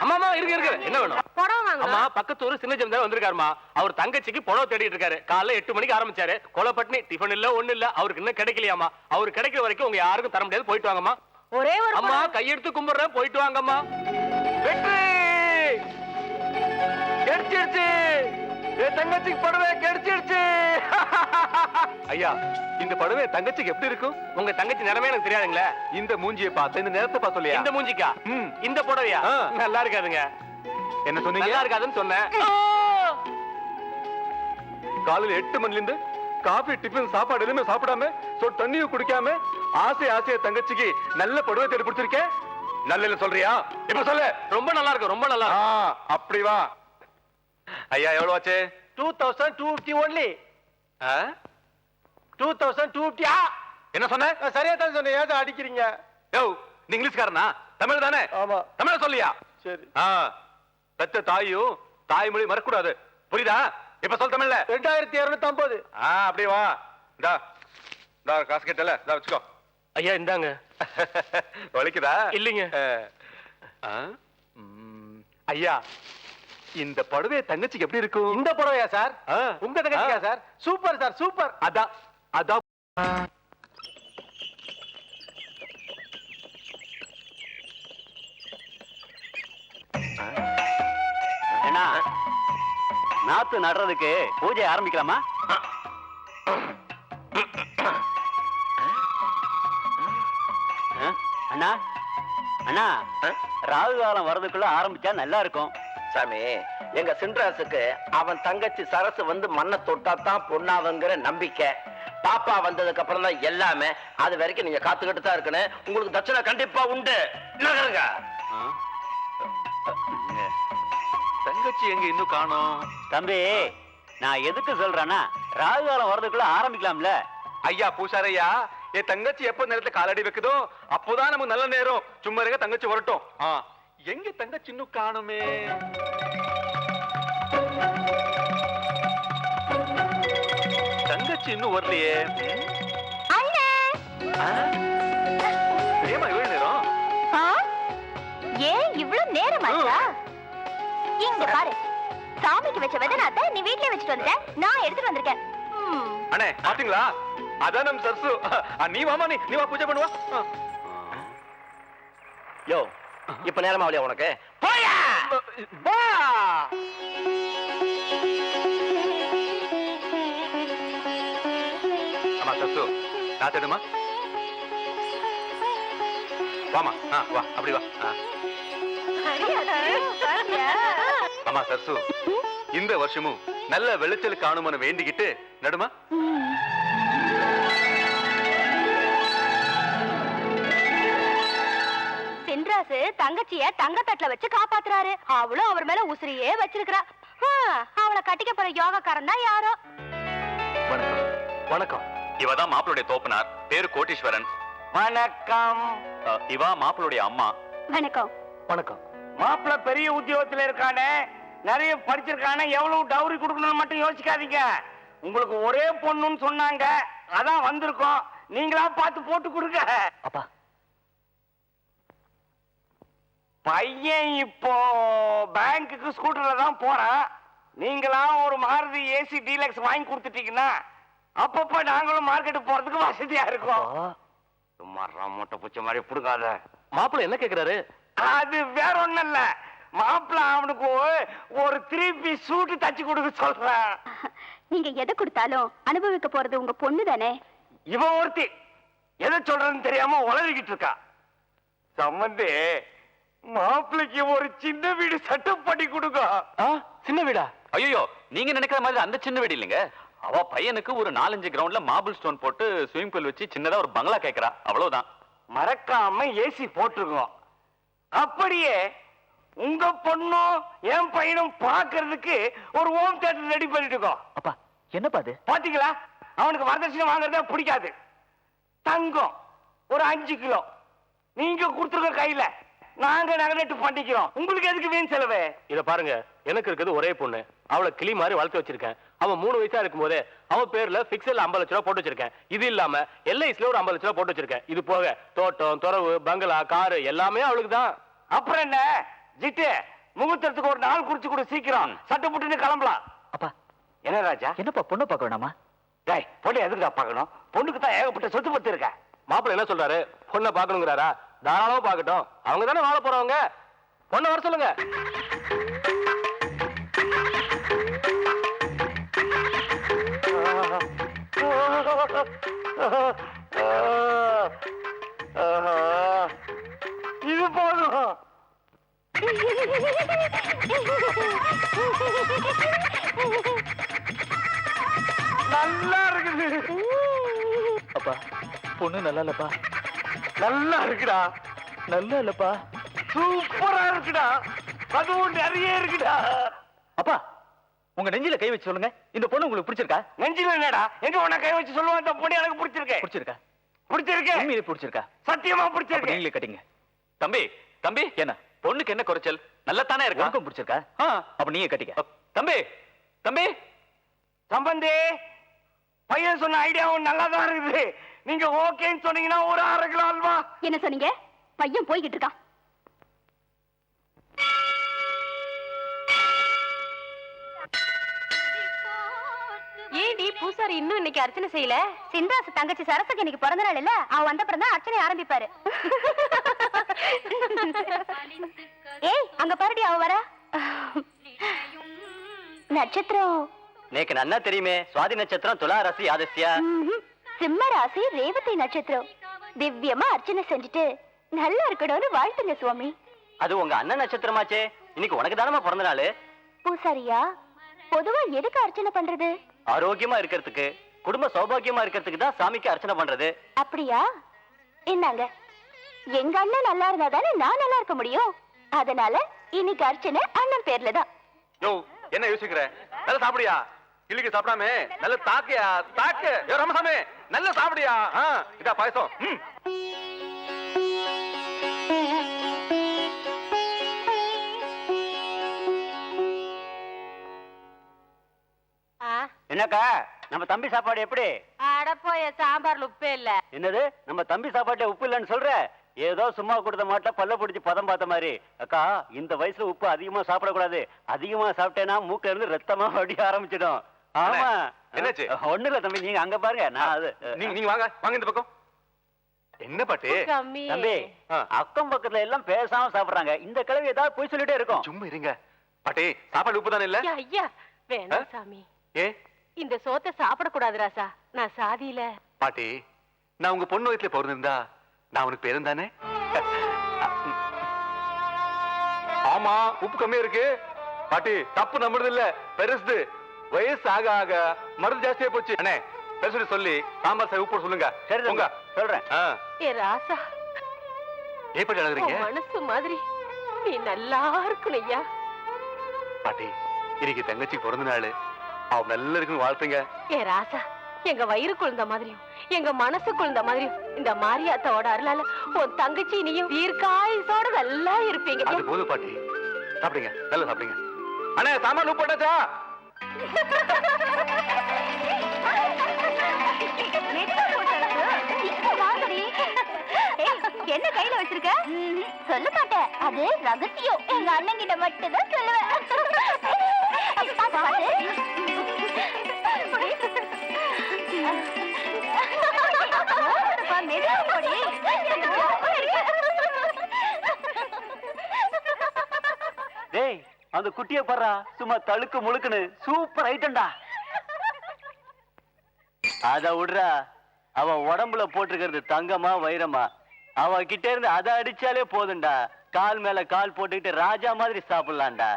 அம்மா இருக்கு என்ன வேணும்? அம்மா பக்கத்து ஊரு சின்ன ஜமீன்தார் வந்திருக்காருமா. அவர் தங்கச்சிக்கு புடவை தேடிட்டு இருக்காரு. காலைல 8 மணிக்கு ஆரம்பிச்சாரு. கொலைப்பட்டினி டிஃபன் இல்ல ஒண்ணு இல்ல. அவருக்கு இன்னும் கிடைக்கலையாமா. அவரு கிடைக்கிற வரைக்கும் உங்க யாருக்கும் தர முடியாது. போயிட்டு வாங்கம்மா. ஒரே ஒரு அம்மா கையெடுத்து கும்பிடுறேன். போயிட்டு வாங்கம்மா. வெற்றி கிடைச்சிருச்சு. என் தங்கச்சிக்கு புடவை கிடைச்சிருச்சு. ஐயா இந்த புடவை தங்கச்சிக்கு எப்படி இருக்கும்? உங்க தங்கச்சி நிறமே எனக்கு தெரியாதுங்களே. இந்த மூஞ்சியை பார்த்து இந்த நேரத்தை பார்த்து சொல்லியா? இந்த மூஞ்சிக்கா? இந்த புடவையா? நல்லா இருக்காதுங்க. என்ன சொன்னீங்க? நல்லா இருக்காதுன்னு சொன்னேன். காலையில 8 மணில இருந்து காபி டிஃபன் சாப்பாடு எதுவுமே சாப்பிடாம தண்ணியும் குடிக்காம ஆசைய தங்கச்சிக்கு நல்ல புடவை தேடி பிடிச்சிருக்கேன். நல்ல சொல்றியா? இப்ப சொல்லு. ரொம்ப நல்லா இருக்கு. ரொம்ப நல்லா. அப்படி வா. ஐயா எவ்வளவு ஆச்சு? 2250 only. 2250. என்ன சொன்ன? சரியா தான் சொன்னேன். ஏதோ அடிக்கிறீங்க. யோ நீ இங்கிலீஷ்காரனா? தமிழ் தானே? ஆமா. தமிழ சொல்லியா? சரி. பெத்த தாயும் தாய்மொழி மறக்கூடாது. புரியுதா? இப்ப சொல் தமிழ்ல. 2250. அப்படியே வா. இந்தா காசு கேட்டல. இந்தா வச்சுக்கோ. ஐயா இந்தாங்க. வலிக்குதா? இல்லைங்க. ஐயா இந்த புடவை தங்கச்சிக்கு எப்படி இருக்கும்? இந்த புடவையா சார்? உங்க தங்கச்சியா சார்? Super sir super. அதான் அதான். என்ன நாத்து நடுறதுக்கு பூஜை ஆரம்பிக்கலாமா? அண்ணா அண்ணா ராகு காலம் வர்றதுக்குள்ள ஆரம்பிச்சா நல்லா இருக்கும். சாமி எங்க சின்ராசுக்கு அவன் தங்கச்சி சரசு வந்து மண்ணை தொட்டா தான் பொண்ணாவங்கிற நம்பிக்கை. பாப்பா வந்ததுக்கு அப்புறம் தான் எல்லாமே. அது வரைக்கும் நீங்க காத்துக்கிட்டு தான் இருக்கணும். உங்களுக்கு தட்சணை கண்டிப்பா உண்டு. நகருங்க. தங்கச்சி எங்க இன்னும் காணோம்? தம்பி நான் எதுக்கு சொல்றேன்னா ராகு காலம் வர்றதுக்குள்ள ஆரம்பிக்கலாம்ல. ஐயா பூசாரையா என் தங்கச்சி எப்ப நேரத்துல காலடி வைக்குதோ அப்போதான் நமக்கு நல்ல நேரம். சும்மா இருக்க தங்கச்சி வரட்டும். எங்க தங்கச்சி இன்னும் காணுமே? தங்கச்சி இன்னும் வரலையே. ஏமா இவ்வளவு நேரம்? ஏன் இவ்வளவு நேரம் ஆச்சா? இங்க பாரு, சாமிக்கு வச்ச வெதனாத்தை நீ வீட்லயே வச்சுட்டு வந்துட்ட. நான் எடுத்துட்டு வந்திருக்கேன். அண்ணே பாத்தீங்களா? அதான் நம்ம சரசு. நீ வாமா. நீ வா பூஜை பண்ணுவா. யோ இப்ப நேரமா அவளையா உனக்கு? போயா வா. ஆமா சரசு நான் தேடுமா? வாமா. வா அப்படி வா. ஆமா சரசு இந்த வருஷமும் நல்ல விளைச்சல் காணும்னு வேண்டிக்கிட்டு நடுமா. சின்ராசு தங்கச்சிய தங்கத்தட்டுல வச்சு காப்பாத்துறாரு. அவளும் அவர் மேல உசிரியே வச்சிருக்கா. அவளை கட்டிக்க போற யோகக்காரன் தான் யாரோ. வணக்கம். வணக்கம். இவதான் மாப்பிளுடைய தோப்பனார். பேரு கோட்டீஸ்வரன். வணக்கம். இவா மாப்பிளுடைய அம்மா. வணக்கம். வணக்கம். மாப்பிள்ள பெரிய உத்தியோகத்துல இருக்கானே, நிறைய படிச்சிருக்கானே, எவ்வளவு டவுரி கொடுக்கணும்னு மட்டும் யோசிக்காதீங்க. உங்களுக்கு ஒரே பொண்ணுன்னு சொன்னாங்க, அதான் வந்திருக்கோம். நீங்களா பார்த்து போட்டு கொடுங்க. அப்பா பையன் இப்போ பேங்க்குக்கு ஸ்கூட்டர்ல தான் போறான். நீங்களா ஒரு மாருதி ஏசி டீலக்ஸ் வாங்கி கொடுத்துட்டீங்கன்னா அப்பப்ப நாங்களும் மார்க்கெட்டு போறதுக்கு வசதியா இருக்கும். சும்மா மூட்டை பூச்ச மாதிரி புடுங்காத. மாப்பிள்ள என்ன கேக்குறாரு? அது வேற ஒண்ணும் இல்ல. மாப்பிள்ள அவனுக்கு ஒரு 3 பீஸ் சூட்டு தச்சு கொடுக்க சொல்றேன். நீங்க எதை கொடுத்தாலும் அனுபவிக்க போறது உங்க பொண்ணு தானே. இவன் ஒருத்தி எதை சொல்றதுன்னு தெரியாம உளறிக்கிட்டு இருக்கா. சம்பந்தி மாப்பிள்ளைக்கு ஒரு சின்ன வீடு செட்டப் பண்ணி கொடுங்க. சின்ன வீடா? ஐயோ நீங்க நினைக்கிற மாதிரி அந்த சின்ன வீடு இல்லைங்க. அவ பையனுக்கு ஒரு 4-5 கிரவுண்ட்ல மார்பிள் ஸ்டோன் போட்டு ஸ்விமிங் பூல் வச்சு சின்னதா ஒரு பங்களா கேக்குறா. அவ்வளவுதான். மறக்காம ஏசி போட்டுருக்கோம். அப்படியே உங்க பொண்ணும் என் பையனும் பாக்குறதுக்கு ஒரு ஹோம் தியேட்டர் ரெடி பண்ணிட்டு இருக்கோம். அப்பா என்னப்பா அது? பாத்தீங்களா, அவனுக்கு வரதட்சணை வாங்குறதே பிடிக்காது. தங்கம் ஒரு 5 கிலோ நீங்க கொடுத்துருக்க கையில நாங்க நகனட்டு பண்ணிக்கிறோம். உங்களுக்கு எதுக்கு வீண் செலவு? இத பாருங்க, எனக்கு இருக்குது ஒரே பொண்ணு. அவளை கிளி மாதிரி வளர்த்து வச்சிருக்கேன். அவன் 3 வயசா இருக்கும் போதே அவன் பேர்ல பிக்சல் 50 லட்சம் ரூபாய் போட்டு வச்சிருக்கேன். இது இல்லாம எல்ஐசில ஒரு 50 லட்சம் ரூபாய் போட்டு வச்சிருக்கேன். இது போக தோட்டம், துறவு, பங்களா, காரு எல்லாமே அவளுக்கு தான். அப்புறம் என்ன, ஜிட்டு முகூர்த்தத்துக்கு ஒரு நாள் குறிச்சு கூட சீக்கிரம் சட்டை போட்டுன்னு கிளம்பலாம். அப்பா என்ன ராஜா? என்னப்பா பொண்ணு பார்க்க வேணாமா? டேய் பொண்ணு எதுக்குடா பார்க்கணும்? பொண்ணுக்கு தான் ஏகப்பட்ட சொத்து பத்து இருக்க. மாப்பிள்ள என்ன சொல்றாரு? பொண்ணை பாக்கணுங்கிறாரா? தாராளமா பாக்கட்டும். அவங்க தானே வாழ போறவங்க. பொண்ணை வர சொல்லுங்க. இது போதும். நல்லா இருக்குது. அப்பா பொண்ணு நல்லா இல்லப்பா. நல்லா இருக்குடா. நல்லா இல்லப்பா. சூப்பரா இருக்குடா. அதுவும் நிறைய இருக்குடா. அப்பா உங்க நெஞ்சில கை வச்சு சொல்லுங்க, இந்த பொண்ணு உங்களுக்கு பிடிச்சிருக்கா? நெஞ்சில என்னடா? எங்க உன்னை கை வச்சு சொல்லுவேன், இந்த பொண்ணு எனக்கு பிடிச்சிருக்கு. பிடிச்சிருக்கா? பிடிச்சிருக்கு. உண்மையிலே பிடிச்சிருக்கா? சத்தியமா அப்ப பிடிச்சிருக்கு. நீங்களே கட்டிங்க. தம்பி தம்பி என்ன பொண்ணுக்கு என்ன குறைச்சல்? நல்லா தானே இருக்கா? உனக்கும் பிடிச்சிருக்கா? அப்ப நீயே கட்டிக்க. தம்பி தம்பி சம்பந்தி பையன் சொன்ன ஐடியாவும் நல்லா தான் இருக்குது. நீங்க ஓகேன்னு சொன்னீங்கன்னா ஒரு 1/2 கிலோ அல்வா. என்ன சொன்னீங்க? பையன் போய்கிட்டு இருக்கான். ஏடி பூசாரி இன்னும் இன்னைக்கு அர்ச்சனை செய்யல? சிந்தாசு தங்கச்சி சரசுக்கு இன்னைக்கு பிறந்த நாள் இல்ல, அவ வந்தப்புறம் தான் அர்ச்சனை ஆரம்பிப்பாரு. ஏய் அங்க பாருடி அவ வர. நட்சத்திரம் நேக்கு நன்னா தெரியுமே. சுவாதி நட்சத்திரம், துலா ராசி, ஆதஸ்யா. சிம்ம ராசி, ரேவதி நட்சத்திரம். திவ்யமா அர்ச்சனை செஞ்சுட்டு நல்லா இருக்கணும்னு வாழ்த்துங்க சுவாமி. அது உங்க அண்ணன் நட்சத்திரமாச்சே. இன்னைக்கு உனக்கு தானமா பிறந்த நாள். பூசாரியா, பொதுவா எதுக்கு அர்ச்சனை பண்றது? ஆரோக்கியமா இருக்கிறதுக்கு, குடும்ப சௌபாகியமா இருக்கிறதுக்கு தான் சாமிக்கு அர்ச்சனை பண்றது. அப்படியா? என்னங்க, எங்க அண்ணன் நல்லா இருந்தா தானே நான் நல்லா இருக்க முடியும். அதனால இன்னைக்கு அர்ச்சனை அண்ணன் பேர்ல தான். யோ என்ன யோசிக்கிற? நல்லா சாப்பிடியா? கிளிக்கு சாப்பிடாம நல்ல தாக்கியா தாக்கு. யோ ராமசாமி நல்ல சாப்பிடியா? இதா பாயசம். என்னக்கா நம்ம தம்பி சாப்பாடு எப்படி? அடப்போய சாம்பார்ல உப்பே இல்ல. என்னது நம்ம தம்பி சாப்பாட்டுல உப்பு இல்லைன்னு சொல்ற? ஏதோ சும்மா கொடுத்த மாட்ட பல்ல பிடிச்சி பதம் பார்த்த மாதிரி. அக்கா இந்த வயசுல உப்பு அதிகமா சாப்பிடக்கூடாது. அதிகமா சாப்பிட்டேன்னா மூக்க இருந்து ரத்தமா வடிய ஆரம்பிச்சிடும். ஆமா. என்னாச்சு? ஒண்ணு இல்ல தம்பி, நீங்க அங்க பாருங்க. நான் அது நீங்க வாங்க வாங்க இந்த பக்கம். என்ன பாட்டு? தம்பி அக்கம் பக்கத்துல எல்லாம் பேசாம சாப்பிடுறாங்க. இந்த கிழவி ஏதாவது போய் சொல்லிட்டே இருக்கும். சும்மா இருங்க பாட்டி. சாப்பாடு உப்பு தானே இல்ல? ஐயா வேணாம் சாமி. ஏ இந்த சோத்தை சாப்பிட கூடாது ராசா. நான் சாதியில. பாட்டி நான் உங்க பொண்ணு வயசுல பிறந்திருந்தா நான் உனக்கு பேரும் தானே? ஆமா உப்பு கம்மியா இருக்கு பாட்டி. தப்பு நம்புறது இல்ல, பெருசு. வயசு ஆக ஆக மருந்து ஜாஸ்தியா போச்சு. அண்ணே பெருசு சொல்லி சாம்பார் சார் உப்பு சொல்லுங்க. சரி உங்க சொல்றேன். ஏ ராசா, எப்படி அழகுறீங்க? மனசு மாதிரி நீ நல்லா இருக்கணும் ஐயா. பாட்டி இன்னைக்கு தங்கச்சி பிறந்த நாள். அவ நல்லா இருக்குன்னு வாழ்த்துங்க. ஏ ராசா, எங்க வயிறு குழந்த மாதிரியும் எங்க மனசு குழந்த மாதிரியும் இந்த மாரியாத்தாவோட அருளால உன் தங்கச்சி நீயும் தீர்க்காயுசோட நல்லா இருப்பீங்க. அது போதும் பாட்டி. சாப்பிடுங்க, நல்லா சாப்பிடுங்க. அண்ணே சாமான் உப்பு போட்டாச்சா? என்ன கையில வச்சிருக்க? சொல்ல மாட்டேன், அது ரகசியம். எங்க அண்ணன் கிட்ட மட்டும் தான் சொல்லுவேன். டேய் அந்த குட்டிய பாறா, சும்மா தழுக்கு முழுக்குன்னு சூப்பர் ஐட்டம்டா. அத விடுறா, அவ உடம்புல போட்டிருக்கிறது தங்கமா வைரமா? அவ கிட்ட இருந்து அதை அடிச்சாலே போதும்டா. கால் மேல கால் போட்டுக்கிட்டு ராஜா மாதிரி சாப்பிடலாம்டா.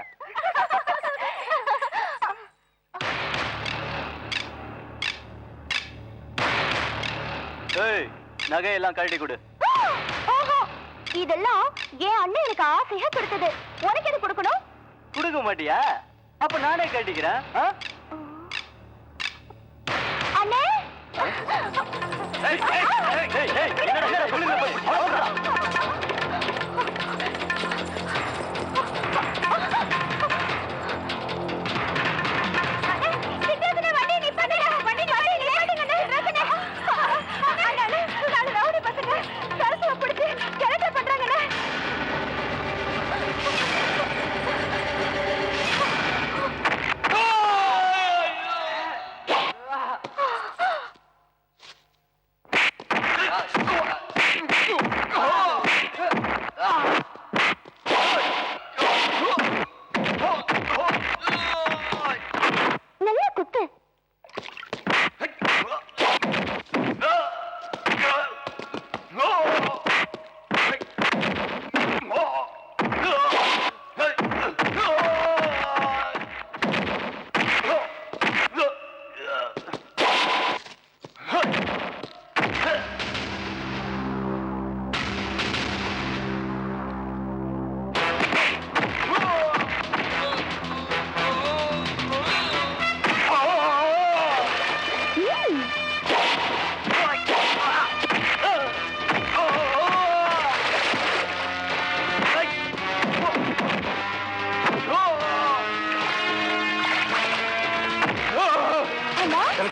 ஏய் நகையெல்லாம் கழட்டி கொடு. இதெல்லாம் என் அண்ணன் எனக்கு ஆசையா கொடுத்தது. உனக்கு எது கொடுக்கணும்? கொடுக்க மாட்டியா? அப்ப நானே கட்டிக்கிறேன். அண்ணே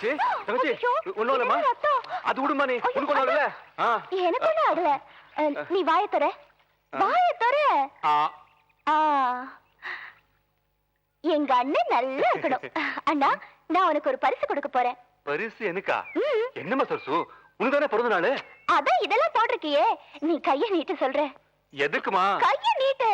தங்கச்சி தங்கச்சி ஐயோ, ஒண்ணும் இல்லம்மா என்ன ரத்தம்? அது விடுமா நீ உனக்கு ஒண்ணும் இல்ல எனக்கு ஒண்ணு ஆகல நீ வாயை தர வாயை தர எங்க அண்ணன் நல்லா இருக்கணும் அண்ணா நான் உனக்கு ஒரு பரிசு கொடுக்க போறேன் பரிசு எனக்கா என்னம்மா சரசு உனக்கு தானே பிறந்த நாளு அதான் இதெல்லாம் போட்டிருக்கியே நீ கைய நீட்டு சொல்ற எதுக்குமா கைய நீட்டு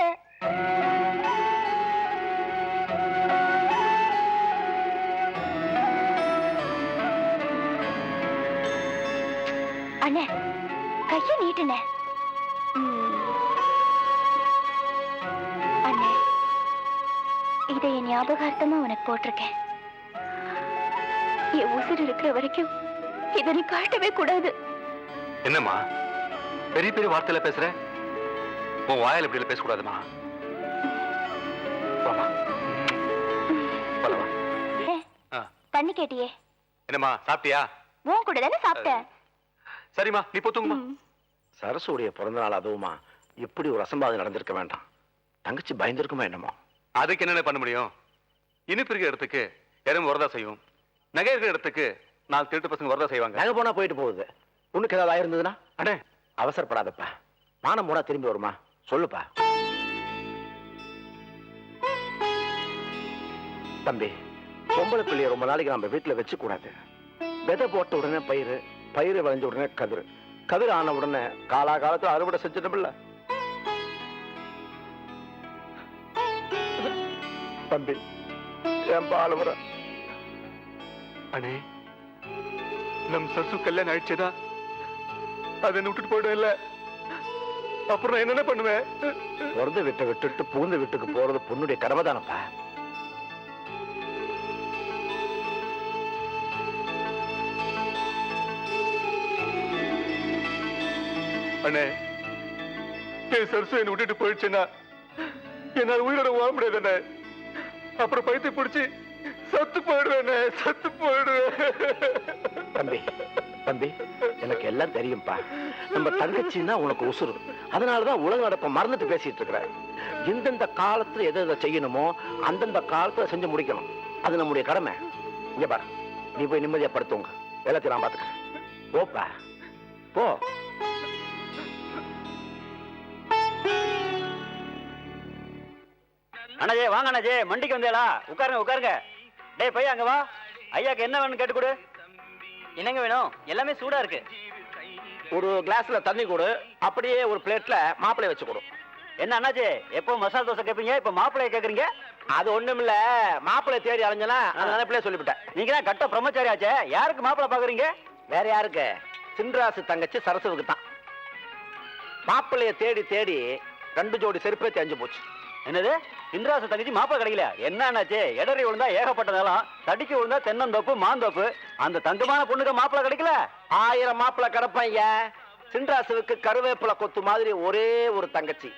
அண்ணே கைய நீட்டுனே அண்ணே இதை என் ஞாபகார்த்தமா உனக்கு போட்டிருக்கேன் என் உசுர் இருக்கிற வரைக்கும் இதை நீ காட்டவே கூடாது என்னம்மா பெரிய பெரிய வார்த்தையில பேசுற உன் வாயில இப்படி பேசக்கூடாதுமா தண்ணி கேட்டியே என்னம்மா சாப்பிட்டியா உன் கூட தானே சாப்பிட்டேன் சரிம்மா நீ போத்துங்கம்மா சரசுடைய பிறந்த நாள் அதுவுமா இப்படி ஒரு அசம்பாவிதம் நடந்திருக்க வேண்டாம் தங்கச்சி பயந்திருக்குமா என்னமோ அதுக்கு என்னென்ன பண்ண முடியும் இனிப்பு இருக்கிற இடத்துக்கு யாரும் வரதா செய்யும் நகை இருக்கிற இடத்துக்கு 4 திருட்டு பசங்க வரதா செய்வாங்க நகை போனா போயிட்டு போகுது உனக்கு ஏதாவது ஆயிருந்ததுன்னா அடே அவசரப்படாதப்பா மானம் போனா திரும்பி வருமா சொல்லுப்பா தம்பி பொம்பளை பிள்ளைய ரொம்ப நாளைக்கு நம்ம வீட்டுல வச்சு கூடாது விதை போட்ட உடனே பயிறு பயிறு விளைஞ்ச உடனே கதிர் கதிர் ஆன உடனே காலாகாலத்துல அறுவடை செஞ்சிட்டோம்ல தம்பி என் பாலவர அண்ணே நம் சசு கல்யாணம் ஆயிடுச்சதா அதை விட்டுட்டு போயிடுவேன்ல அப்புறம் நான் என்னென்ன பண்ணுவேன் பிறந்த வீட்டை விட்டுட்டு புகுந்த வீட்டுக்கு போறது பொண்ணுடைய கடமை தானப்பா அண்ணே என் சரசு என்னை விட்டுட்டு போயிடுச்சுன்னா என்னால் உயிரோட வாழ முடியாதுண்ணே அப்புறம் பைத்திய பிடிச்சி சத்து போயிடுவேண்ணே சத்து போயிடுவேன் தம்பி தம்பி எனக்கு எல்லாம் தெரியும்பா நம்ம தங்கச்சின்னா உனக்கு உசுறு அதனாலதான் உலக நடப்ப மறந்துட்டு பேசிட்டு இருக்கிற எந்தெந்த காலத்துல எதை எதை செய்யணுமோ அந்தந்த காலத்துல செஞ்சு முடிக்கணும் அது நம்முடைய கடமை இங்க பாரு நீ போய் நிம்மதியா படுத்துங்க எல்லாத்தையும் நான் பாத்துக்கிறேன் போப்பா போ அண்ணாஜே வாங்க அண்ணாஜே மண்டிக்கு வந்தேலா உட்காருங்க உட்காருங்க டேய் பையா அங்க வா ஐயாக்கு என்ன வேணும்னு கேட்டு கொடு என்னங்க வேணும் எல்லாமே சூடா இருக்கு ஒரு கிளாஸ்ல தண்ணி கொடு அப்படியே ஒரு பிளேட்ல மாப்பிளைய வச்சு கொடு என்ன அண்ணாஜே எப்போ மசாலா தோசை கேட்பீங்க இப்ப மாப்பிளைய கேக்குறீங்க அது ஒண்ணும் இல்ல மாப்பிளைய தேடி அலைஞ்சனா அந்த நினைப்பிலே சொல்லிவிட்டேன் நீங்க தான் கட்ட பிரம்மச்சாரி ஆச்சே யாருக்கு மாப்பிளை பாக்குறீங்க வேற யாருக்கு சின்ராசு தங்கச்சி சரசுவுக்கு தான் மாப்பிளைய தேடி தேடி 2 ஜோடி செருப்பே தேஞ்சு போச்சு என்னது இந்திராசு தங்கச்சி மாப்பிளை கிடைக்கல என்ன அண்ணாச்சே இடறி விழுந்தா ஏகப்பட்ட நிலம் தடிக்க விழுந்தா தென்னந்தோப்பு மாந்தோப்பு அந்த தங்கமான பொண்ணுக்கு மாப்பிளை கிடைக்கல 1000 மாப்பிளை கிடப்பைய சின்ராசுவுக்கு கருவேப்பிலை கொத்து மாதிரி ஒரே ஒரு தங்கச்சி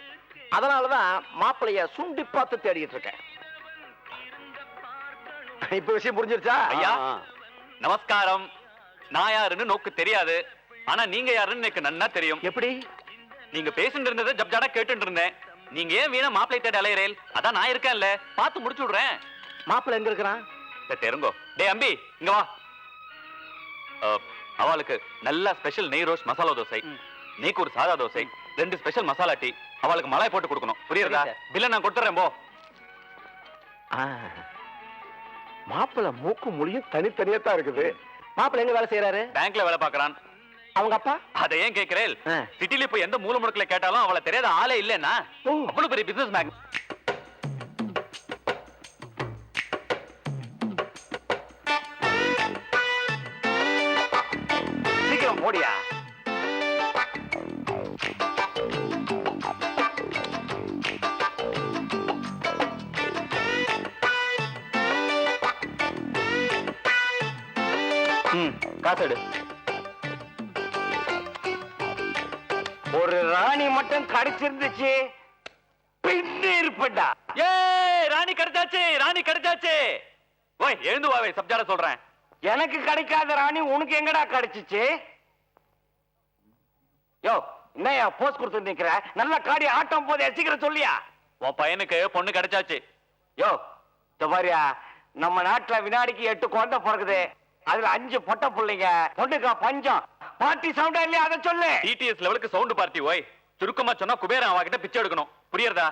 அதனாலதான் மாப்பிளைய சுண்டி பார்த்து தேடிட்டு இருக்கேன் இப்ப விஷயம் புரிஞ்சிருச்சா ஐயா நமஸ்காரம் நான் யாருன்னு நோக்கு தெரியாது ஆனா நீங்க யாருன்னு எனக்கு நன்னா தெரியும் எப்படி நீங்க பேசிட்டு இருந்ததை ஜப்ஜாடா கேட்டுட்டு இருந்தேன் நீங்க ஏன் வீணா மாப்பிளை தேடி அலையறேல் அதான் நான் இருக்கேன்ல பார்த்து முடிச்சு விடுறேன் மாப்பிளை எங்க இருக்கிறான் தெரிங்கோ டேய் அம்பி இங்க வா அவளுக்கு நல்ல ஸ்பெஷல் நெய் ரோஸ் மசாலா தோசை நீக்கு ஒரு சாதா தோசை 2 ஸ்பெஷல் மசாலா டீ அவளுக்கு மலாய் போட்டு கொடுக்கணும் புரியுறதா பில்ல நான் கொடுத்துறேன் போ மாப்பிளை மூக்கு மொழியும் தனித்தனியா தான் இருக்குது மாப்பிளை எங்க வேலை செய்யறாரு பேங்க்ல வேலை பாக்குறான் அவங்க அப்பா அதை ஏன் கேக்குறேன் சிட்டில போய் எந்த மூல முடுக்கல கேட்டாலும் அவளை தெரியாத ஆளே இல்லன்னா அவ்வளவு பெரிய பிசினஸ் மேன் சீக்கிரம் போடியா காசு எடு ஒரு ராணி மட்டும் கடிச்சிருந்துச்சு பின்னு இருப்படா ஏய் ராணி கிடைச்சாச்சு ராணி கிடைச்சாச்சு ஓய் எழுந்து வாவே சப்ஜார சொல்றேன் எனக்கு கிடைக்காத ராணி உனக்கு எங்கடா கிடைச்சிச்சு யோ என்னையா போஸ் கொடுத்து நிக்கிற நல்ல காடி ஆட்டம் போது சீக்கிரம் சொல்லியா உன் பையனுக்கு பொண்ணு கிடைச்சாச்சு யோ இந்த மாதிரியா நம்ம நாட்டுல வினாடிக்கு 8 குழந்தை பிறகுது அதுல 5 பொட்ட பிள்ளைங்க, பொண்ணுக்கா பஞ்சம். பார்ட்டி சவுண்டா இல்லையா அதை சொல்லு. டிடிஎஸ் லெவலுக்கு சவுண்ட் பார்ட்டி ஓய். சுருக்கமா சொன்னா குபேரன் அவகிட்ட பிச்சை எடுக்கணும். புரியுறதா?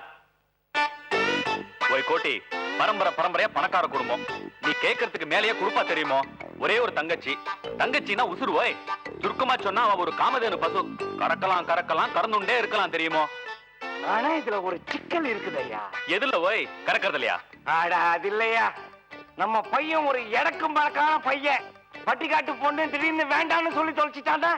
ஓய் கோட்டி, பரம்பரையா பணக்கார குடும்பம். நீ கேட்கறதுக்கு மேலேயே குடுப்பா தெரியுமோ? ஒரே ஒரு தங்கச்சி. தங்கச்சின்னா உசுறு ஓய். சுருக்கமா சொன்னா அவ ஒரு காமதேனு பசு. கறக்கலாம் கறந்துண்டே இருக்கலாம் தெரியுமோ? ஆனா இதுல ஒரு சிக்கல் இருக்குது ஐயா. எதுல ஓய்? கறக்கறது இல்லையா? ஆட அது இல்லையா, நம்ம பையன் ஒரு எடக்கும் பழக்கான பையன். பட்டிக்காட்டு பொண்ணு திடீர்னு வேண்டாம்னு சொல்லி தொலைச்சிட்டாண்டா.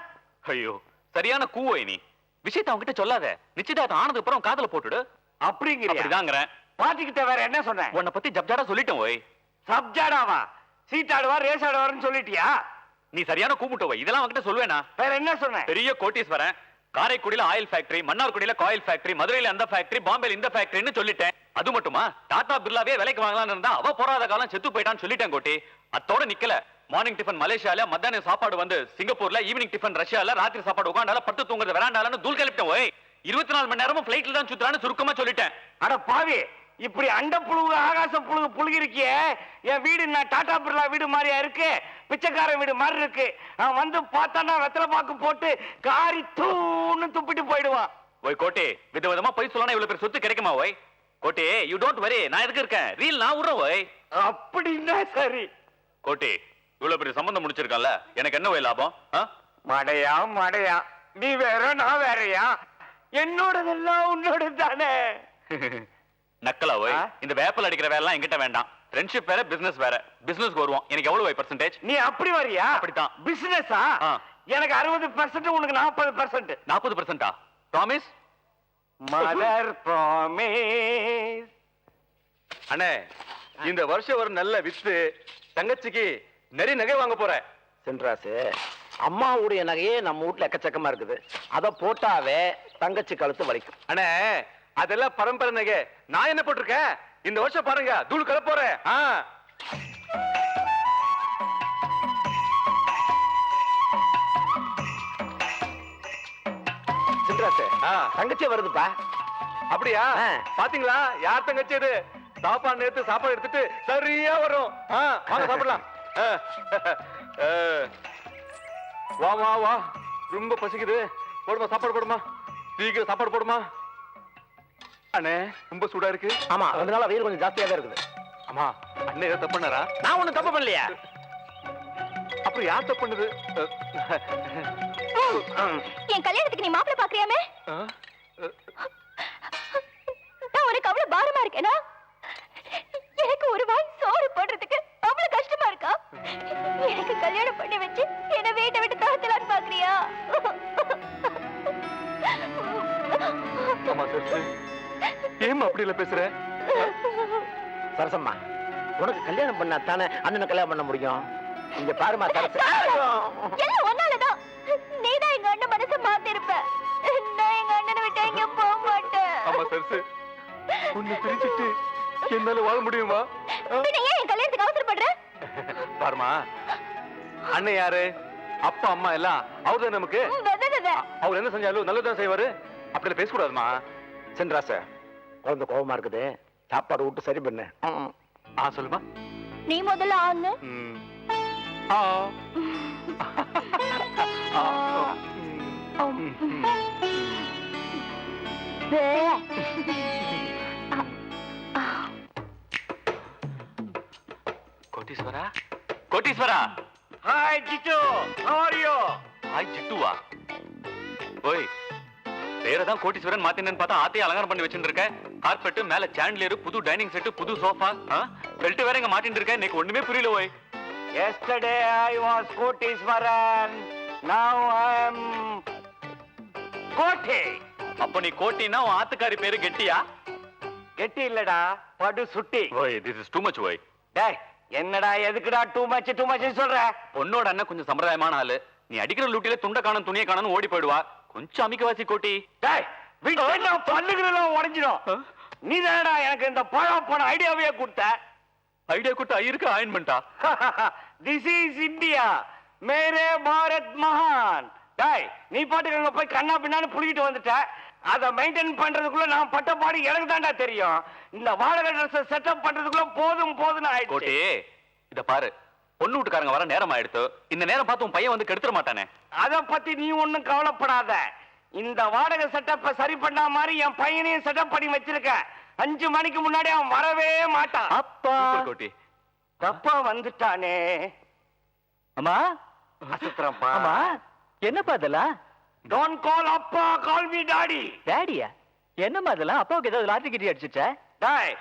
ஐயோ, சரியான கூவோய் நீ. விஷயத்தை அவன்கிட்ட சொல்லாத. நிச்சயதார்த்தம் ஆனதுக்கு அப்புறம் காதல போட்டுடு. அப்படிங்கிறியா? அப்படிதாங்கிறேன். பாட்டிக்கிட்ட வேற என்ன சொன்னேன்? உன்னை பத்தி ஜப்ஜாடா சொல்லிட்டேன் ஓய். சப்ஜாடாவா? சீட்டாடுவா ரேஸ் ஆடுவாருன்னு சொல்லிட்டியா? நீ சரியான கூப்பிட்டு ஓய். இதெல்லாம் அவன்கிட்ட சொல்லுவேனா? வேற என்ன சொன்னேன்? பெரிய கோட்டீஸ்வரன். காரைக்குடியில ஆயில் ஃபேக்டரி, மன்னார்குடியில காயில் ஃபேக்டரி, மதுரையில அந்த ஃபேக்டரி, பாம்பேல இந்த ஃபேக்டரின்னு சொல்லிட்டேன். அது மட்டுமா, டாடா பிர்லாவே விலைக்கு வாங்கலாம்னு இருந்தா அவ போறாத காலம் செத்து போயிட்டான்னு சொல்லிட்டேன் கோட்டி. அத்தோட நிக்கல. மார்னிங் டிஃபன் மலேசியால, மத்தியான சாப்பாடு வந்து சிங்கப்பூர்ல, ஈவினிங் டிஃபன் ரஷ்யால, ராத்திரி சாப்பாடு உகாண்டால, படுத்து தூங்குறது வெராண்டாலன்னு தூள் கிளப்பிட்டேன் ஓய். 24 மணி நேரமும் பிளைட்ல தான் சுத்துறான்னு சுருக்கமா சொல்லிட்டேன். அட பாவி, இப்படி அண்ட புழுகு ஆகாச புழுகு புழுகிருக்கியே. என் வீடு நான் டாடா பிர்லா வீடு மாதிரியா இருக்கு? பிச்சைக்காரன் வீடு மாதிரி இருக்கு. அவன் வந்து பார்த்தானா வெத்தலை பாக்கு போட்டு காரி தூன்னு துப்பிட்டு போயிடுவான். ஓய் கோட்டி, விதவிதமா போய் சொல்லணும். இவ்வளவு பேர் சொத்து கிடைக்குமா ஓய்? கோட்டி, யூ டோன்ட் வரி, நான் எதுக்கு இருக்கேன்? ரீல் நான் விடுறேன் ஓய். அப்படின்னா சரி. கோட்டி, இவ்வளவு பெரிய சம்பந்தம் முடிச்சிருக்கான்ல, எனக்கு என்ன ஓய் லாபம்? மடையா, நீ வேற நான் வேறயா? என்னோடதெல்லாம் உன்னோட தானே. நக்கலா ஓய். இந்த வேப்பல் அடிக்கிற வேலை என்கிட்ட வேண்டாம். ஃப்ரெண்ட்ஷிப் வேற, பிசினஸ் வேற. பிசினஸ்க்கு வருவோம். எனக்கு எவ்வளவு பர்சன்டேஜ்? நீ அப்படி வரியா? அப்படித்தான். பிசினஸா? எனக்கு 60%, உனக்கு 40%. 40%? ப்ராமிஸ்? Mother promise. அண்ணே, இந்த வருஷம் ஒரு நல்ல வித்து. தங்கச்சிக்கு நிறைய நகை வாங்க போறேன். சென்றாசு, அம்மாவுடைய நகையே நம்ம வீட்டுல எக்கச்சக்கமா இருக்குது. அத போட்டாவே தங்கச்சி கழுத்து வலிக்கும். அண்ணே, அதெல்லாம் பரம்பரை நகை. நான் என்ன போட்டிருக்கேன்? இந்த வருஷம் பாருங்க, தூள் கல போறேன். சென்றாசு, தங்கச்சி வருதுப்பா. அப்படியா? பாத்தீங்களா யார் தங்கச்சி இது? சாப்பாடு நேரத்து சாப்பாடு எடுத்துட்டு சரியா வரும். வாங்க சாப்பிடலாம். வா வா வா, ரொம்ப பசிக்குது. போடுமா சாப்பாடு, போடுமா சீக்கிரம் சாப்பாடு போடுமா. அண்ணே, ரொம்ப சூடா இருக்கு. ஆமா, 2 நாளா வெயில் கொஞ்சம் ஜாஸ்தியாவே இருக்குது. ஆமா, அண்ணே ஏதோ தப்பு பண்ணாரா? நான் ஒண்ணும் தப்பு பண்ணலையா? அப்புறம் யார் தப்பு பண்ணுது? என் கல்யாணத்துக்கு நீ மாப்பிள்ளை பாக்குறியாமே? நான் உனக்கு அவ்வளவு பாரமா இருக்கேனா? எனக்கு ஒரு வாய் சோறு போடுறதுக்கு அவ்வளவு கஷ்டமா இருக்கா? எனக்கு கல்யாணம் பண்ணி வச்சு என்ன வீட்டை விட்டு தாத்தலான்னு பாக்குறியா? ஏன் அப்படி இல்ல பேசுற? சரசம்மா, உனக்கு கல்யாணம் பண்ணா தானே அண்ணனை கல்யாணம் பண்ண முடியும். இங்க பாருமா சரசு, எல்லாம் ஒன்னாலதான். நீதான் எங்க அண்ணன் மனசை மாத்திருப்ப. நான் எங்க அண்ணனை விட்டு எங்க போக மாட்டேன். ஆமா சரசு, உன்னை பிரிச்சுட்டு என்னால வாழ முடியுமா? பின்ன ஏன் என் கல்யாணத்துக்கு அவசரப்படுற? பாருமா, அண்ணன் யாரு? அப்பா அம்மா எல்லாம் அவர்தான் நமக்கு. அவர் என்ன செஞ்சாலும் நல்லதான் செய்வாரு. அப்படி பேசக்கூடாதுமா. சென்றாச, குழந்தை கோபமா இருக்குது. சாப்பாடு விட்டு சரி பண்ணு. சொல்லுமா. நீ முதல்ல ஆன்னு. கோட்டீஸ்வரா, கோட்டீஸ்வரா. Hi Jittu, how are you? Hi ஜிட்டுவா? ஓய், பேரதான் கோட்டீஸ்வரன் மாத்தினேன்னு பார்த்தா ஆத்தையை அலங்காரம் பண்ணி வச்சுட்டு இருக்க. கார்பெட் மேல சாண்ட்லியர், புது டைனிங் செட், புது சோஃபா, பெல்ட் வேற இங்க மாட்டிட்டு இருக்க. எனக்கு ஒண்ணுமே புரியல ஓய். Yesterday I was Kotishwaran, now I am கோட்டி. அப்ப நீ கோட்டினா உன் ஆத்துக்காரி பேரு கெட்டியா? கெட்டி இல்லடா, படு சுட்டி. ஓய், திஸ் இஸ் டூ மச் ஓய். டேய், என்னடா எதுக்குடா டூ மச் சொல்ற? பொண்ணோட அண்ணன் கொஞ்சம் சம்பிரதாயமான ஆளு. நீ அடிக்கிற லூட்டில துண்ட காணும் துணியை காணும் ஓடி போயிடுவா. கொஞ்சம் அமைக்கவாசி கோட்டி. டேய், வீட்டுல பல்லுகளெல்லாம் உடைஞ்சிடும். நீ தானடா எனக்கு இந்த பழம் போன ஐடியாவே கொடுத்த. ஐடியா கொடுத்து ஐயருக்கு ஆயின்மெண்டா? திஸ் இஸ் இந்தியா, மேரே பாரத் மகான். டேய், நீ பாட்டுக்கு அங்க போய் கண்ணா பின்னான்னு புளிக்கிட்டு வந்துட்ட. அதை மெயின்டைன் பண்றதுக்குள்ள நான் பட்ட பாடு எனக்கு தான்டா தெரியும். இந்த வாடகை ட்ரெஸ் செட்டப் பண்றதுக்குள்ள போதும் ஆயிடுச்சு. கோட்டி, இத பாரு, பொண்ணு வீட்டுக்காரங்க வர நேரம் ஆயிடுத்து. இந்த நேரம் பார்த்து உன் பையன் வந்து கெடுத்துட மாட்டானே. அத பத்தி நீ ஒண்ணும் கவலைப்படாத. இந்த வாடகை செட்டப்ப சரி பண்ண மாதிரி என் பையனையும் செட்டப் பண்ணி வச்சிருக்க. 5 மணிக்கு முன்னாடி அவன் வரவே மாட்டான். அப்பா சூப்பர் கோட்டி. தப்பா வந்துட்டானே. அம்மா அசுத்திரப்பா. அம்மா என்னப்பா இதெல்லாம்? டோன்ட் கால் அப்பா, கால் மீ டாடி. டேடியா? என்னம்மா இதெல்லாம்? அப்பாவுக்கு ஏதாவது லாட்டரி கிட்டி அடிச்சுச்சா? டேய்,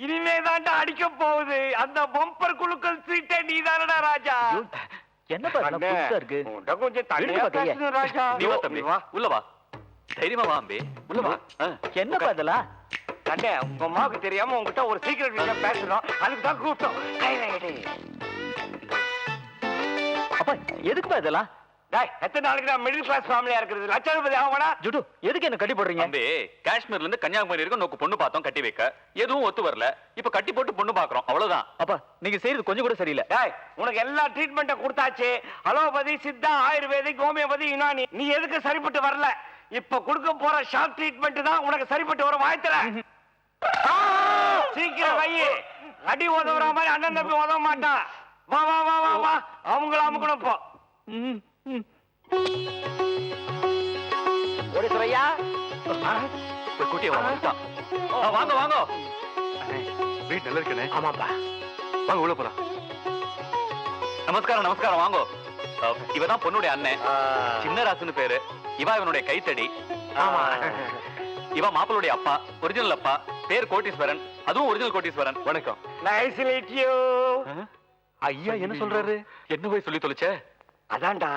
இனிமே தான்டா அடிக்க போகுது. அந்த பம்பர் குலுக்கல் சீட்டை நீதானடா ராஜா. என்னப்பா இதெல்லாம் புதுசா இருக்கு? உன்கிட்ட கொஞ்சம் தனியா எடுப்பா கையை. பேசணும் ராஜா. நீ வா தம்பி, வா உள்ள வா. தைரியமா வா அம்பி, உள்ள வா. என்னப்பா இதெல்லாம்? கண்ணே, உங்க அம்மாவுக்கு தெரியாம உங்ககிட்ட ஒரு சீக்கிரம் விஷயம் பேசணும். அதுக்கு தான் கூப்பிட்டோம். கையில எடு. அப்பா எதுக்குப்பா இதெல்லாம்? டேய், எத்தனை நாளைக்கு நான் மிடில் கிளாஸ் ஃபேமிலியா இருக்கிறது? லட்சாதிபதி ஆகணும்னா ஜுட்டு எதுக்கு என்ன கட்டி போடுறீங்க? அம்பி, காஷ்மீர்ல இருந்து கன்னியாகுமரி வரைக்கும் நோக்கு பொண்ணு பார்த்தோம் கட்டி வைக்க. எதுவும் ஒத்து வரல. இப்ப கட்டி போட்டு பொண்ணு பாக்குறோம், அவ்வளவுதான். அப்பா நீங்க செய்யறது கொஞ்சம் கூட சரியில்லை. டேய், உனக்கு எல்லா ட்ரீட்மெண்ட்ட கொடுத்தாச்சு. Allopathy, Siddha, ayurvedic, homeopathy, Unani. நீ எதுக்கு சரிப்பட்டு வரல? இப்ப கொடுக்க போற ஷார்ட் ட்ரீட்மெண்ட் தான் உனக்கு சரிப்பட்டு வர வாய்த்தற. சீக்கிரம் வை. அடி உதவுற மாதிரி அண்ணன் தம்பி உதவ மாட்டான். வா வா வா வா வா. அவங்கள அமுக்கணும் போ. கோடீஸ்வரையா, போய் கூட்டிய வா, வந்துட்டான். வாங்க வாங்க. வீடு நல்லா இருக்குண்ணே. ஆமாப்பா. வாங்க உள்ள போலாம். நமஸ்காரம் நமஸ்காரம், வாங்க. இவதான் பொண்ணுடைய அண்ணன், சின்னராசுன்னு பேரு. இவா இவனுடைய கைத்தடி. ஆமா. இவ மாப்பிளுடைய அப்பா, ஒரிஜினல் அப்பா. பேர் கோட்டீஸ்வரன், அதுவும் ஒரிஜினல் கோட்டீஸ்வரன். வணக்கம். Nice meet you. ஐயா என்ன சொல்றாரு? என்ன போய் சொல்லி தொலைச்ச? அதான்டா,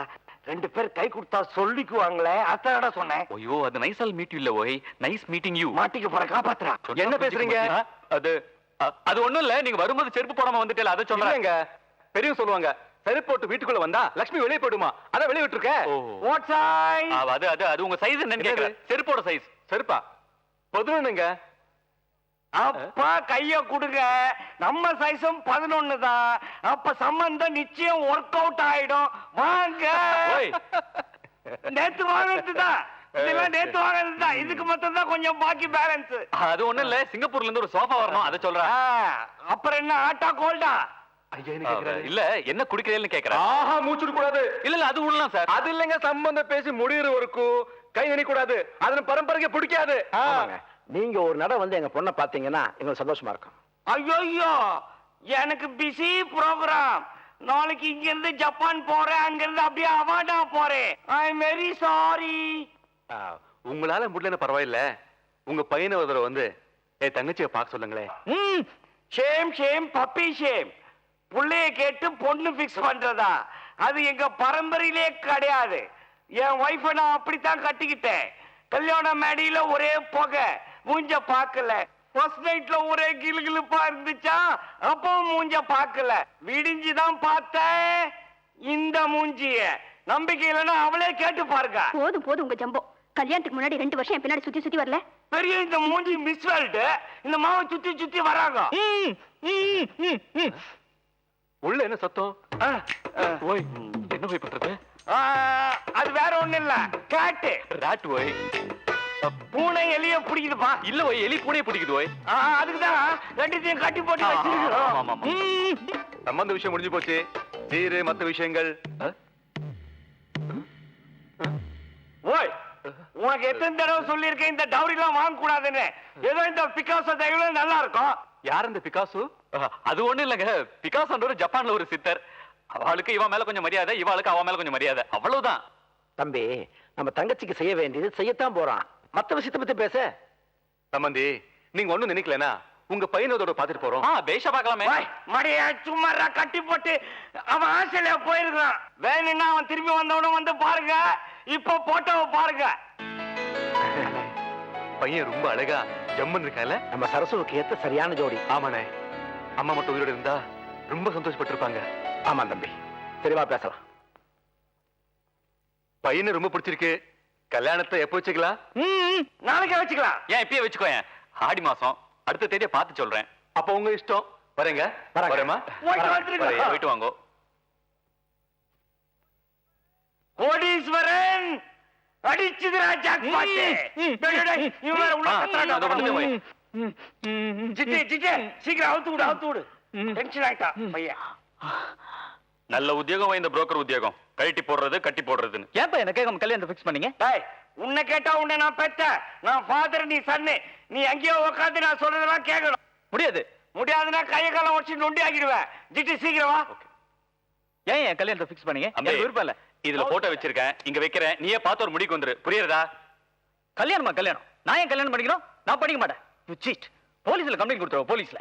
2 பேர் கை கொடுத்தா சொல்லிக்குவாங்களே, அதான்டா சொன்னேன். ஐயோ, அது நைஸால் மீட் இல்ல. ஓய், நைஸ் மீட்டிங் யூ. மாட்டிக்க போற, காப்பாத்துறா. என்ன பேசுறீங்க? அது ஒண்ணும் இல்ல. நீங்க வரும்போது செருப்பு போடாம வந்துட்டே, அதை சொல்றேங்க. பெரியவங்க சொல்லுவாங்க, செருப்பு போட்டு வீட்டுக்குள்ள வந்தா லட்சுமி வெளியே போடுமா. அதான் வெளியே விட்டுருக்க. What size? அது உங்க சைஸ் என்னன்னு கேக்குறேன். செருப்போட சைஸ். செருப்பா? பொதுனுங்க. அப்பா கைய கொடுங்க. நம்ம சைஸும் 11 தான். அப்ப சம்பந்தம் நிச்சயம் ஒர்க் அவுட் ஆயிடும். வாங்க. நேத்து வாங்கினதுதான். இதெல்லாம் நேத்து வாங்கினதுதான். இதுக்கு மட்டும் தான் கொஞ்சம் பாக்கி பேலன்ஸ். அது ஒண்ணும் இல்ல. சிங்கப்பூர்ல இருந்து ஒரு சோஃபா வரணும், அதை சொல்றேன். அப்புறம் என்ன, ஆட்டா கோல்டா? இல்ல, என்ன குடிக்கிறேன்னு கேக்குறேன். ஆஹா, மூச்சுட கூடாது. இல்ல அது உள்ளலாம் சார். அது இல்லங்க, சம்பந்தம் பேசி முடியுற வரைக்கும் கை நினைக்க கூடாது. அதன பரம்பரைக்கு பிடிக்காது. நீங்க ஒரு நட வந்து எங்க பொண்ணை பாத்தீங்கன்னா எங்களுக்கு சந்தோஷமா இருக்கும். ஐயோ, எனக்கு பிஸி ப்ரோக்ராம். நாளைக்கு இங்க இருந்து ஜப்பான் போறேன், அங்க இருந்து அப்படியே அவாடா போறேன். I am very sorry. உங்களால முடியலன்னு பரவாயில்ல. உங்க பையனை ஒரு தடவை வந்து என் தங்கச்சியை பார்க்க சொல்லுங்களேன். Shame shame, puppy shame. புள்ளைய கேட்டு பொண்ணு பிக்ஸ் பண்றதா? அது எங்க பரம்பரையிலே கிடையாது. என் ஒய்ஃபை நான் அப்படித்தான் கட்டிக்கிட்டேன். கல்யாண மேடையில ஒரே புகை, மூஞ்ச பார்க்கல. ஃபர்ஸ்ட் நைட்ல ஒரே கிளுகிளுப்பா இருந்துச்சா, அப்பவும் மூஞ்ச பார்க்கல. விடிஞ்சுதான் பார்த்தேன் இந்த மூஞ்சிய. நம்பிக்கை இல்லைன்னா அவளே கேட்டு பாருங்க. போதும் போதும் உங்க ஜம்போ. கல்யாணத்துக்கு முன்னாடி 2 வருஷம் என் பின்னாடி சுத்தி சுத்தி வரல. பெரிய இந்த மூஞ்சி மிஸ் வேல்ட். இந்த மாவை சுத்தி சுத்தி வராங்க. உள்ள என்ன சத்தம்? ஓய், என்ன போய் பண்றது? அது வேற ஒண்ணு இல்ல, கேட்டு. ராட் ஓய். பூனை எலிய பிடிக்குதுப்பா. இல்ல ஓய், எலி பூனையை பிடிக்குது ஓய். அதுக்குதான் 2த்தையும் கட்டி போட்டு வச்சிருக்கோம். சம்பந்த விஷயம் முடிஞ்சு போச்சு. சீரு மத்த விஷயங்கள். ஓய், உனக்கு எத்தனை தடவை சொல்லியிருக்கேன் இந்த டவுரி எல்லாம் வாங்க கூடாதுன்னு. ஏதோ இந்த பிகாசோ தயவுல நல்லா இருக்கும். யார் இந்த பிகாசு? அது ஒண்ணு இல்லங்க. பிகாசோன்ற ஜப்பான்ல ஒரு சித்தர். அவளுக்கு இவன் மேல கொஞ்சம் மரியாதை, இவாளுக்கு அவன் மேல கொஞ்சம் மரியாதை, அவ்வளவுதான். தம்பி, நம்ம தங்கச்சிக்கு செய்ய வேண்டியது செய்யத்தான் போறான். மத்த விஷயத்தை பத்தி பேச. சம்பந்தி, நீங்க ஒண்ணும் நினைக்கலனா உங்க பையனோட பாத்துட்டு போறோம். பேஷா பார்க்கலாமே. மடிய சும்மாரா கட்டி போட்டு அவன் ஆஸ்திரேலியா போயிருக்கான். வேணும்னா அவன் திரும்பி வந்தவனும் வந்து பாருங்க. இப்ப போட்டோவை பாருங்க. பையன் ரொம்ப அழகா ஜம்மன் இருக்கால. நம்ம சரசுவுக்கு ஏத்த சரியான ஜோடி. ஆமாண்ணே. அம்மா மட்டும் உயிரோட இருந்தா ரொம்ப சந்தோஷப்பட்டிருப்பாங்க. ஆமா தம்பி, சரிவா பேசலாம். பையனை ரொம்ப பிடிச்சிருக்கு. கல்யாணத்தை எப்போ வச்சுக்கலாம்? நாளைக்கே வச்சுக்கலாம். ஏன் இப்பயே வச்சுக்கோ. ஆடி மாசம் அடுத்த தேதியை பார்த்து சொல்றேன். அப்ப உங்க இஷ்டம். வரேங்க. வரேம்மா. போயிட்டு வாங்க. கோடீஸ்வரன் அடிச்சுதுரா ஜாக்பாட். இவன் உள்ள கத்துறான். ஜிஜே ஜிஜே, சீக்கிரம் அவுத்து விடு, அவுத்து விடு. டென்ஷன் ஆயிட்டா பையன். நல்ல உத்தியோகம் வாய்ந்த புரோக்கர் உத்தியோகம் கழட்டி போடுறது கட்டி போடுறதுன்னு. ஏன்ப்பா என்ன கேட்காம கல்யாணத்தை ஃபிக்ஸ் பண்ணீங்க? டேய், உன்னை கேட்டா உன்னை நான் பெத்த, நான் ஃபாதர், நீ சன்னு. நீ எங்கேயோ உட்காந்து நான் சொல்றதெல்லாம் கேட்கணும். முடியாது. முடியாதுன்னா கையை காலம் வச்சு நொண்டி ஆகிடுவேன். ஜிட்டி சீக்கிரம் வா. ஏன் என் கல்யாணத்தை ஃபிக்ஸ் பண்ணீங்க? எனக்கு விருப்பம் இல்ல. இதுல போட்டோ வச்சிருக்கேன், இங்க வைக்கிறேன், நீயே பார்த்து ஒரு முடிக்கு வந்துரு. புரியுறதா? கல்யாணமா கல்யாணம்? நான் ஏன் கல்யாணம் பண்ணிக்கணும்? நான் பண்ணிக்க மாட்டேன். You cheat. போலீஸ்ல கம்ப்ளைண்ட் கொடுத்துருவோம். போலீஸ்ல.